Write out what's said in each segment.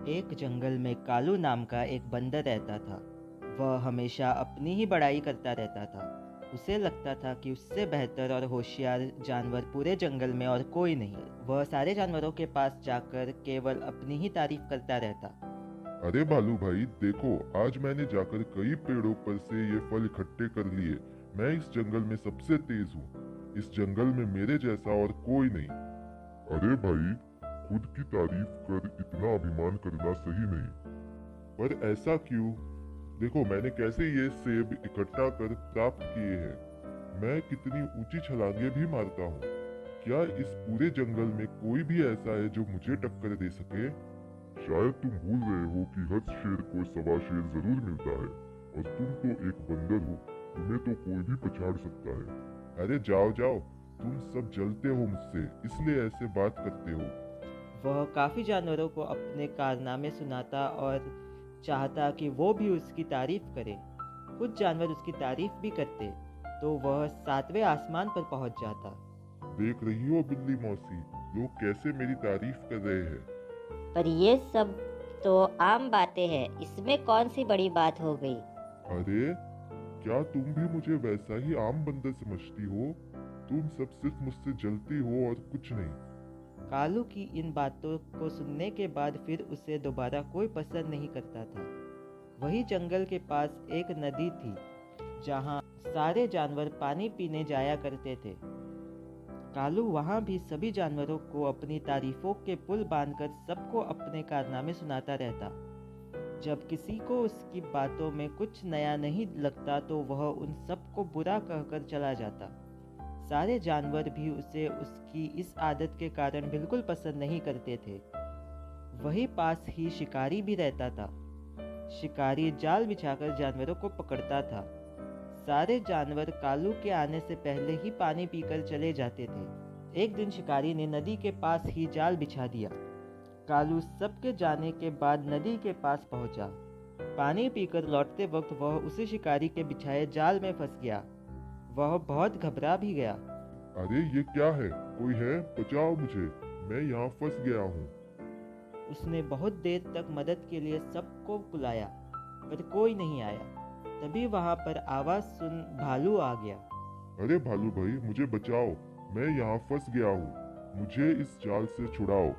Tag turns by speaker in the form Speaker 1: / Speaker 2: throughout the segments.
Speaker 1: एक जंगल में कालू नाम का एक बंदर रहता था। वह हमेशा अपनी ही बड़ाई करता रहता था। उसे लगता था कि उससे बेहतर और होशियार जानवर पूरे जंगल में और कोई नहीं। वह सारे जानवरों के पास जाकर केवल अपनी ही तारीफ करता रहता।
Speaker 2: अरे भालू भाई देखो, आज मैंने जाकर कई पेड़ों पर से ये फल इकट्ठे कर लिए। मैं इस जंगल में सबसे तेज हूँ। इस जंगल में मेरे जैसा और कोई नहीं। अरे भाई, खुद की तारीफ कर इतना अभिमान करना सही नहीं। पर ऐसा क्यों? देखो मैंने कैसे ये सेब इकट्ठा कर प्राप्त किए हैं। मैं कितनी ऊंची छलांगे भी मारता हूँ। क्या इस पूरे जंगल में कोई भी ऐसा है जो मुझे टक्कर दे सके? शायद तुम भूल रहे हो कि हर शेर को सवा शेर जरूर मिलता है, और तुम तो एक बंदर हो। तुम्हें तो कोई भी पछाड़ सकता है। अरे जाओ जाओ, तुम सब जलते हो मुझसे, इसलिए ऐसे बात करते हो।
Speaker 1: वह काफ़ी जानवरों को अपने कारनामे सुनाता और चाहता कि वो भी उसकी तारीफ करे। कुछ जानवर उसकी तारीफ भी करते तो वह सातवें आसमान पर पहुंच जाता।
Speaker 2: देख रही हो बिल्ली मौसी, लोग कैसे मेरी तारीफ कर रहे हैं।
Speaker 3: पर ये सब तो आम बातें हैं, इसमें कौन सी बड़ी बात हो गई।
Speaker 2: अरे, क्या तुम भी मुझे वैसा ही आम बंदर समझती हो? तुम सब सिर्फ मुझसे जलती हो और कुछ नहीं।
Speaker 1: कालू की इन बातों को सुनने के बाद फिर उसे दोबारा कोई पसंद नहीं करता था। वही जंगल के पास एक नदी थी जहाँ सारे जानवर पानी पीने जाया करते थे। कालू वहाँ भी सभी जानवरों को अपनी तारीफों के पुल बांधकर सबको अपने कारनामे सुनाता रहता। जब किसी को उसकी बातों में कुछ नया नहीं लगता तो वह उन सबको बुरा कहकर चला जाता। सारे जानवर भी उसे उसकी इस आदत के कारण बिल्कुल पसंद नहीं करते थे। वहीं पास ही शिकारी भी रहता था। शिकारी जाल बिछाकर जानवरों को पकड़ता था। सारे जानवर कालू के आने से पहले ही पानी पीकर चले जाते थे। एक दिन शिकारी ने नदी के पास ही जाल बिछा दिया। कालू सबके जाने के बाद नदी के पास पहुंचा। पानी पीकर लौटते वक्त वह उसी शिकारी के बिछाए जाल में फंस गया। वह बहुत घबरा भी गया।
Speaker 2: अरे ये क्या है? कोई है? बचाओ मुझे, मैं यहाँ फंस गया हूँ।
Speaker 1: उसने बहुत देर तक मदद के लिए सबको बुलाया पर कोई नहीं आया। तभी वहां पर आवाज सुन भालू आ गया।
Speaker 2: अरे भालू भाई, मुझे बचाओ, मैं यहाँ फंस गया हूँ। मुझे इस जाल से छुड़ाओ।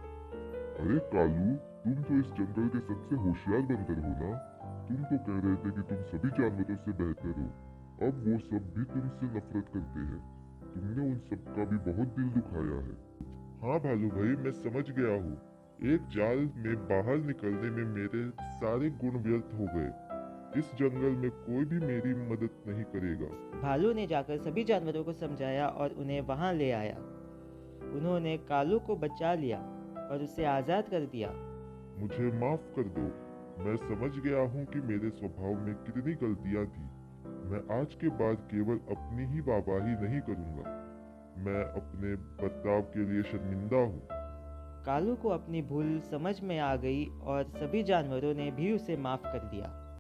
Speaker 2: अरे कालू, तुम तो इस जंगल के सबसे होशियार बंदर हो ना। तुम तो कह रहे थे कि तुम सभी जानवरों से बेहतर हो। अब वो सब भी तुमसे नफरत करते हैं। तुमने उन सबका भी बहुत दिल दुखाया है। हाँ भालू भाई, मैं समझ गया हूँ। एक जाल में बाहर निकलने में मेरे सारे गुण व्यर्थ हो गए। इस जंगल में कोई भी मेरी मदद नहीं करेगा।
Speaker 1: भालू ने जाकर सभी जानवरों को समझाया और उन्हें वहां ले आया। उन्होंने कालू को बचा लिया और उसे आजाद कर दिया।
Speaker 2: मुझे माफ कर दो। मैं समझ गया हूँ कि मेरे स्वभाव में कितनी गलतियाँ थी। मैं आज के बाद केवल अपनी ही वाहवाही नहीं करूँगा। मैं अपने बर्ताव के लिए शर्मिंदा हूँ।
Speaker 1: कालू को अपनी भूल समझ में आ गई और सभी जानवरों ने भी उसे माफ कर दिया।